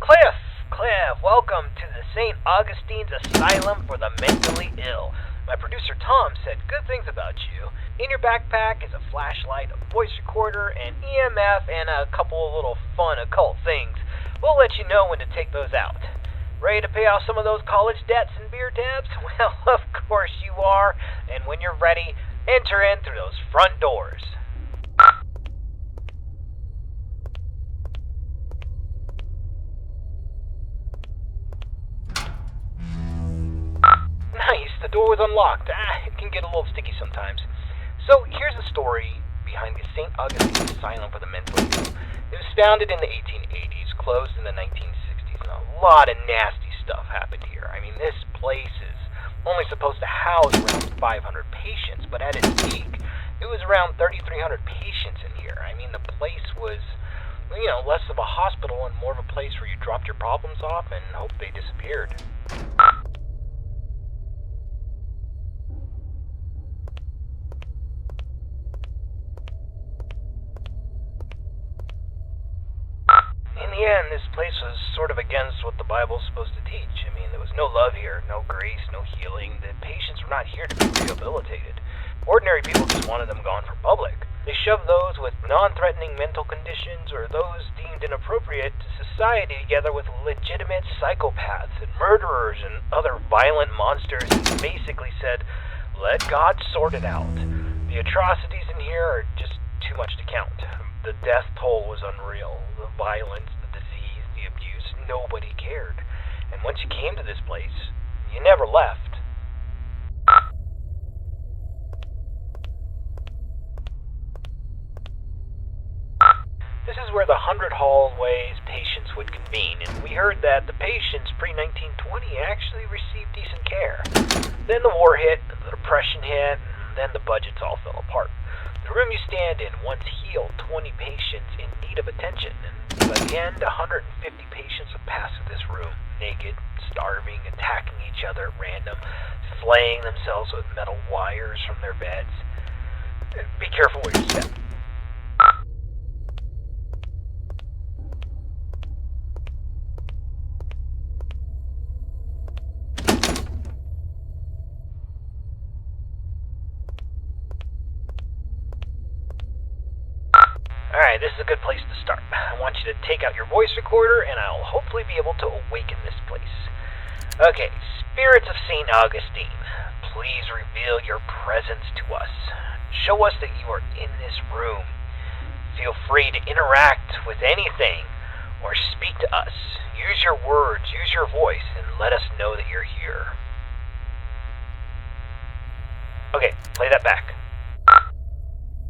Cliff, welcome to the St. Augustine's Asylum for the Mentally Ill. My producer Tom said good things about you. In your backpack is a flashlight, a voice recorder, an EMF, and a couple of little fun occult things. We'll let you know when to take those out. Ready to pay off some of those college debts and beer tabs? Well, of course you are. And when you're ready, enter in through those front doors. Nice, the door was unlocked. It can get a little sticky sometimes. So here's the story behind the St. Augustine's Asylum for the Mentally Ill. It was founded in the 1880s, closed in the 1960s, and a lot of nasty stuff happened here. I mean, this place is only supposed to house around 500 patients, but at its peak, it was around 3,300 patients in here. I mean, the place was, less of a hospital and more of a place where you dropped your problems off and hoped they disappeared. In the end, this place was sort of against what the Bible's supposed to teach. I mean, there was no love here, no grace, no healing. The patients were not here to be rehabilitated. Ordinary people just wanted them gone for public. They shoved those with non-threatening mental conditions or those deemed inappropriate to society together with legitimate psychopaths and murderers and other violent monsters and basically said, let God sort it out. The atrocities in here are just too much to count. The death toll was unreal. The violence, the disease, the abuse, nobody cared. And once you came to this place, you never left. This is where the 100 hallways patients would convene, and we heard that the patients pre-1920 actually received decent care. Then the war hit, the depression hit, and then the budgets all fell apart. The room you stand in once healed 20 patients in need of attention, and by the end, 150 patients would pass through this room, naked, starving, attacking each other at random, flaying themselves with metal wires from their beds. Be careful where you step. Alright, this is a good place to start. I want you to take out your voice recorder, and I'll hopefully be able to awaken this place. Okay, spirits of St. Augustine, please reveal your presence to us. Show us that you are in this room. Feel free to interact with anything, or speak to us. Use your words, use your voice, and let us know that you're here. Okay, play that back.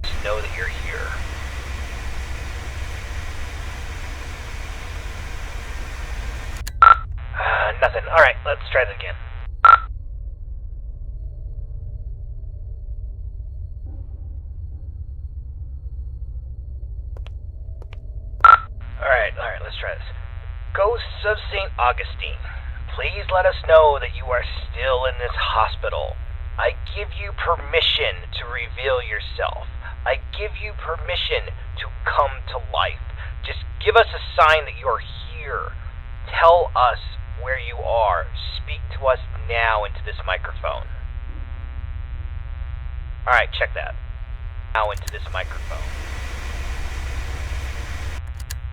Just know that you're here. Nothing. Alright, let's try that again. Alright, let's try this. Ghosts of St. Augustine, please let us know that you are still in this hospital. I give you permission to reveal yourself. I give you permission to come to life. Just give us a sign that you're here. Tell us where you are. Speak to us now into this microphone. Alright, check that. Now into this microphone.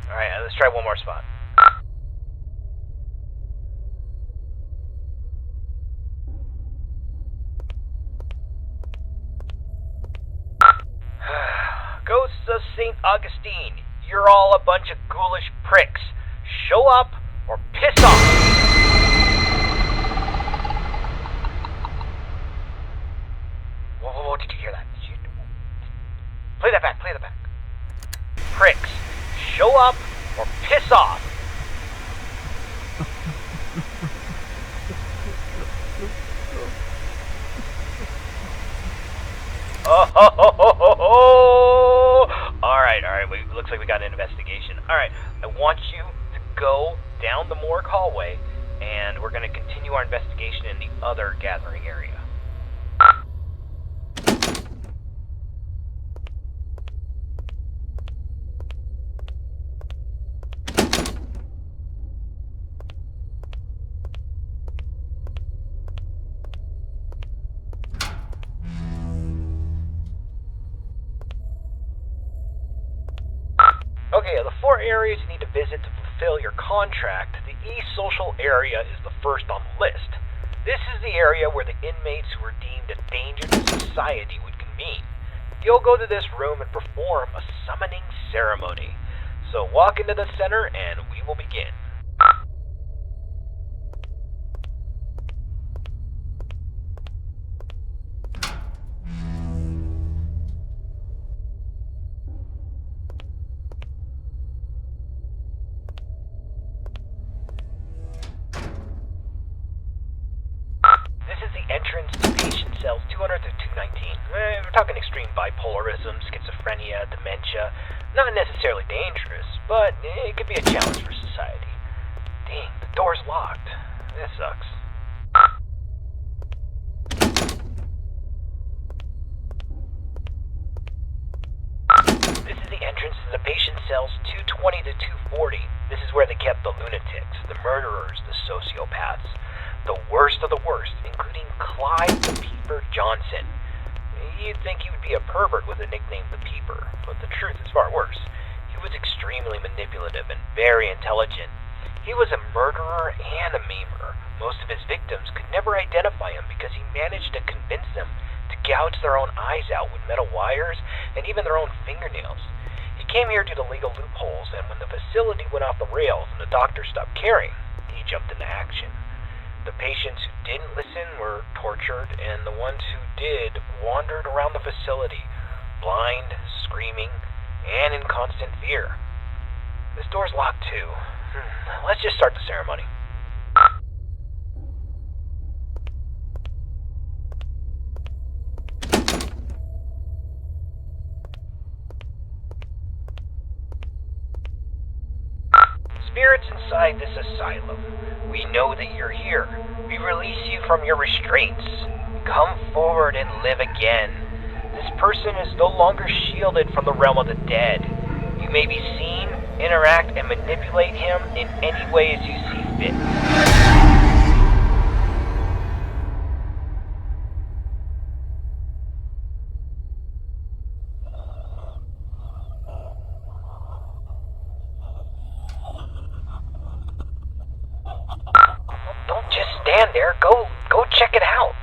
Alright, let's try one more spot. Ghosts of St. Augustine, you're all a bunch of ghoulish pricks. Show up or piss off! Whoa, did you hear that? Play that back. Pricks, show up or piss off! Alright, looks like we got an investigation. Alright, I want you to go down the morgue hallway, and we're going to continue our investigation in the other gathering area. areas you need to visit to fulfill your contract, the East Social area is the first on the list. This is the area where the inmates who are deemed a danger to society would convene. You'll go to this room and perform a summoning ceremony. So walk into the center and we will begin. Entrance to patient cells 200 to 219. We're talking extreme bipolarism, schizophrenia, dementia. Not necessarily dangerous, but it could be a challenge for society. Dang, the door's locked. That sucks. This is the entrance to the patient cells 220 to 240. This is where they kept the lunatics, the murderers, the sociopaths. The worst of the worst, including Clyde the Peeper Johnson. You'd think he would be a pervert with a nickname the Peeper, but the truth is far worse. He was extremely manipulative and very intelligent. He was a murderer and a maimer. Most of his victims could never identify him because he managed to convince them to gouge their own eyes out with metal wires and even their own fingernails. He came here due to legal loopholes, and when the facility went off the rails and the doctors stopped caring, he jumped into action. The patients who didn't listen were tortured, and the ones who did wandered around the facility, blind, screaming, and in constant fear. This door's locked too. Let's just start the ceremony. Spirits inside this asylum, we know that you're here. We release you from your restraints. Come forward and live again. This person is no longer shielded from the realm of the dead. You may be seen, interact, and manipulate him in any ways you see fit. Don't just stand there. Go check it out.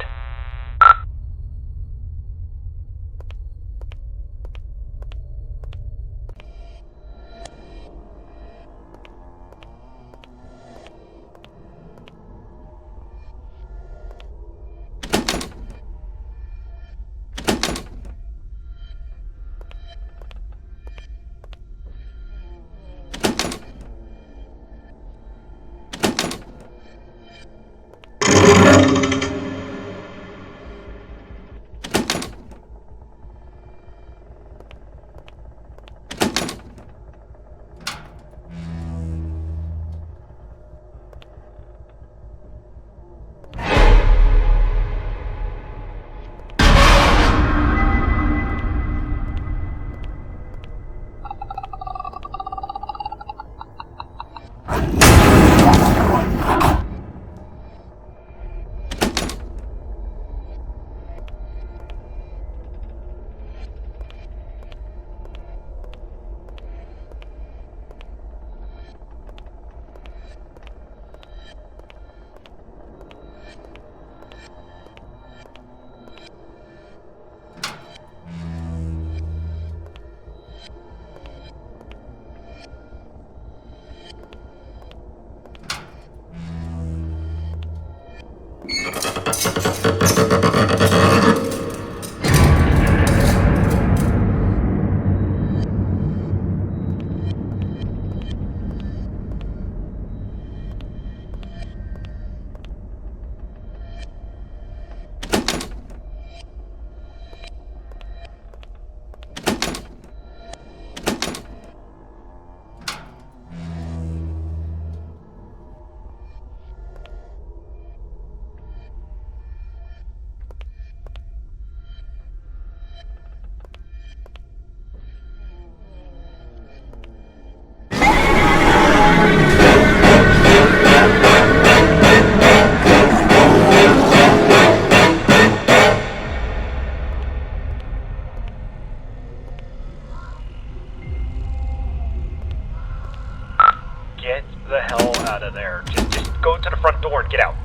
out of there. Just go to the front door and get out.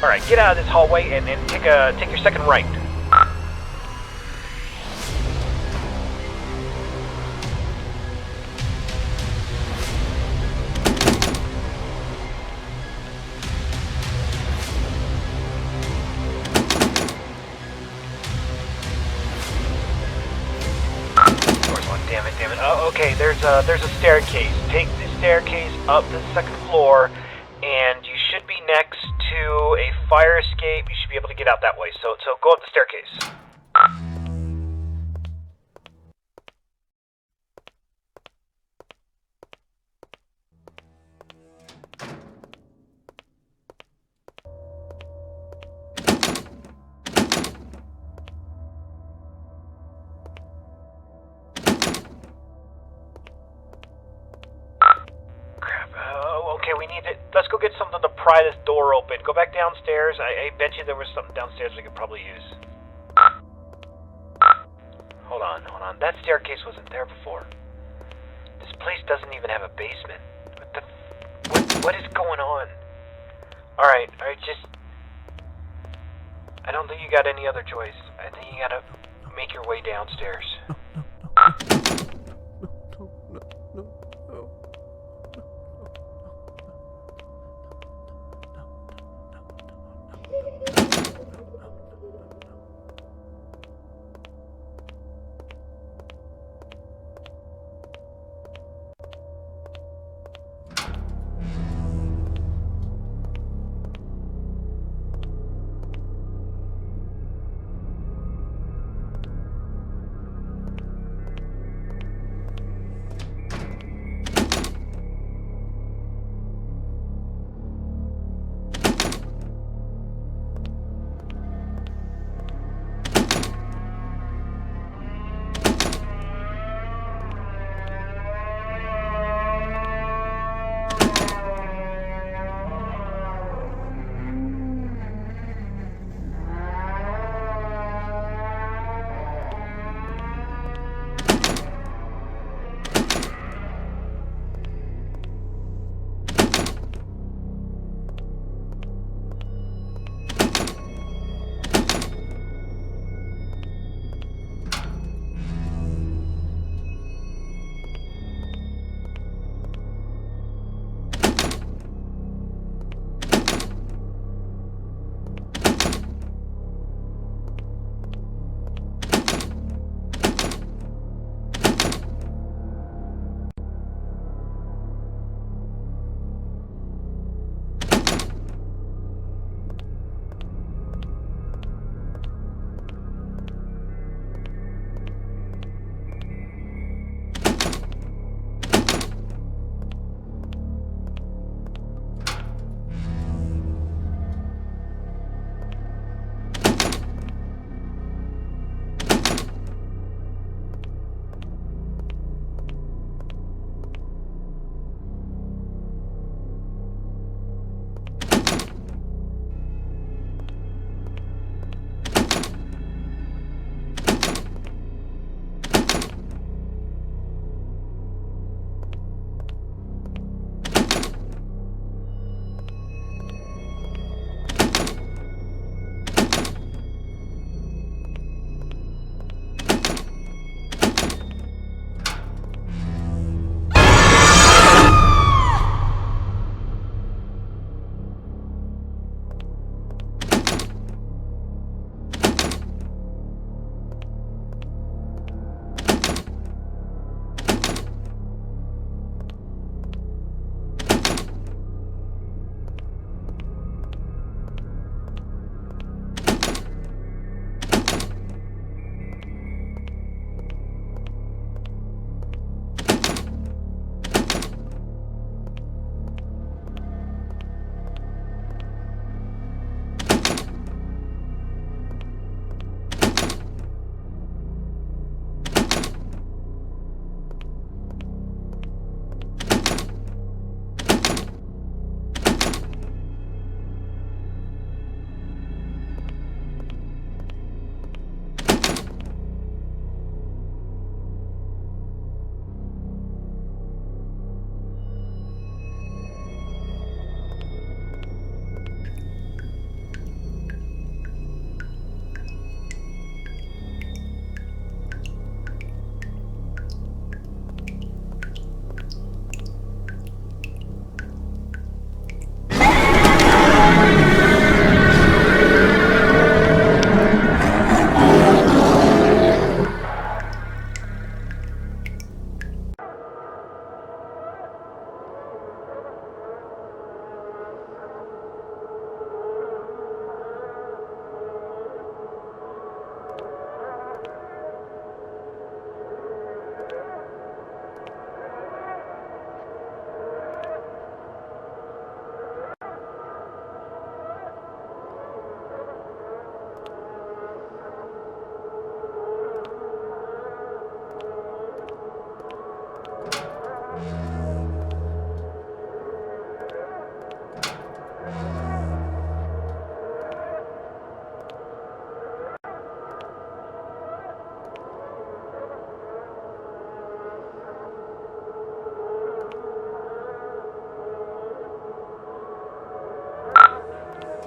Alright, get out of this hallway and take your second right. Damn it. Oh, okay, there's a staircase. Take the staircase up to the second floor, and you should be next to a fire escape. You should be able to get out that way. So go up the staircase. Let's go get something to pry this door open. Go back downstairs. I bet you there was something downstairs we could probably use. Hold on. That staircase wasn't there before. This place doesn't even have a basement. What is going on? Alright, just... I don't think you got any other choice. I think you gotta make your way downstairs.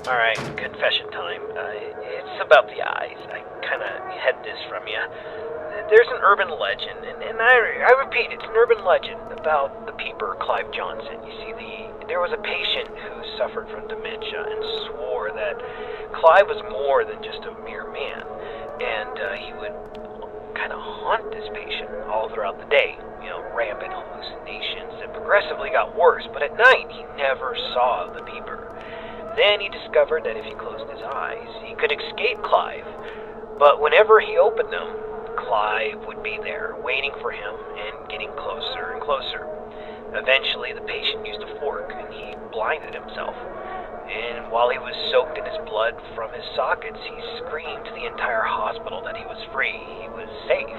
Alright, confession time. It's about the eyes. I kinda had this from you. There's an urban legend, and I repeat, it's an urban legend about the peeper Clive Johnson. You see, there was a patient who suffered from dementia and swore that Clive was more than just a mere man, and he would kind of haunt this patient all throughout the day. Rampant hallucinations that progressively got worse, but at night he never saw the peeper. Then he discovered that if he closed his eyes, he could escape Clive, but whenever he opened them, Clive would be there, waiting for him and getting closer and closer. Eventually, the patient used a fork and he blinded himself. And while he was soaked in his blood from his sockets, he screamed to the entire hospital that he was free, he was safe.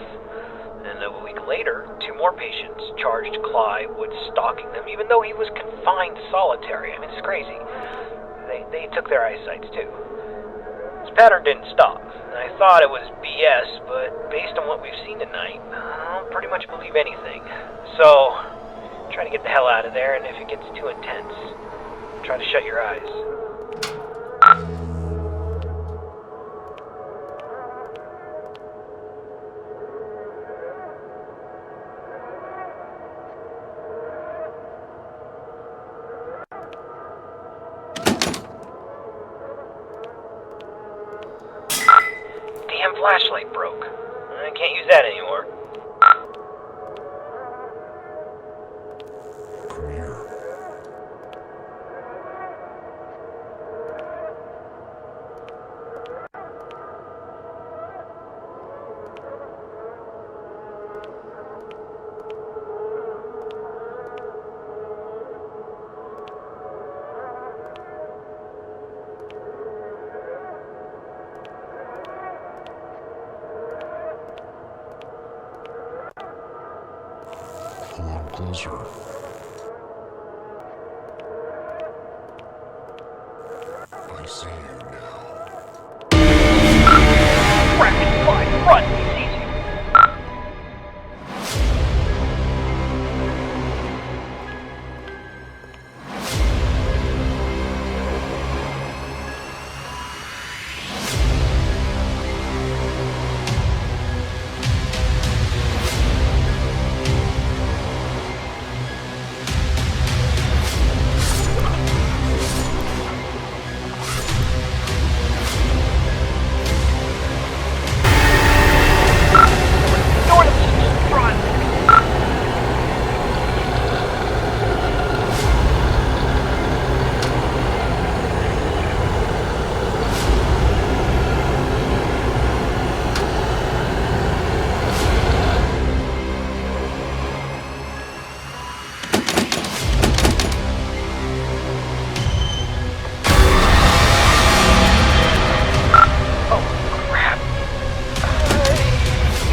And a week later, 2 more patients charged Clive with stalking them, even though he was confined to solitary. I mean, it's crazy. They took their eyesights too. This pattern didn't stop. I thought it was BS, but based on what we've seen tonight, I'll pretty much believe anything. So, try to get the hell out of there, and if it gets too intense, try to shut your eyes. Damn flashlight broke. I can't use that anymore. Come on closer. I see you now. Rapid fire, run! He sees you.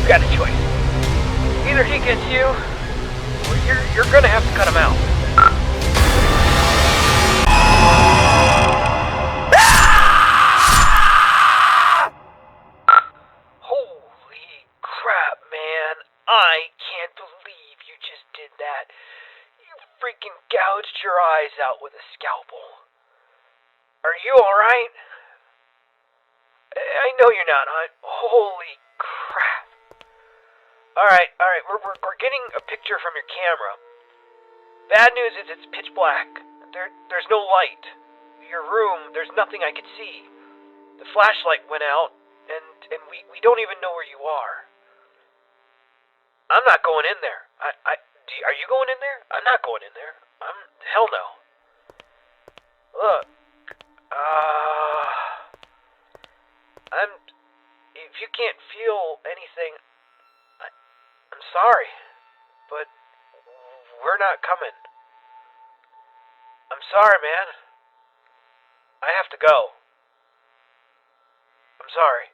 You got a choice. Either he gets you, or you're gonna have to cut him out. Holy crap, man. I can't believe you just did that. You freaking gouged your eyes out with a scalpel. Are you alright? I know you're not. Holy crap. Alright, we're getting a picture from your camera. Bad news is it's pitch black. There's no light. Your room, there's nothing I could see. The flashlight went out, and we don't even know where you are. I'm not going in there. Are you going in there? I'm not going in there. Hell no. Look, if you can't feel anything, I'm sorry, but we're not coming. I'm sorry, man. I have to go. I'm sorry.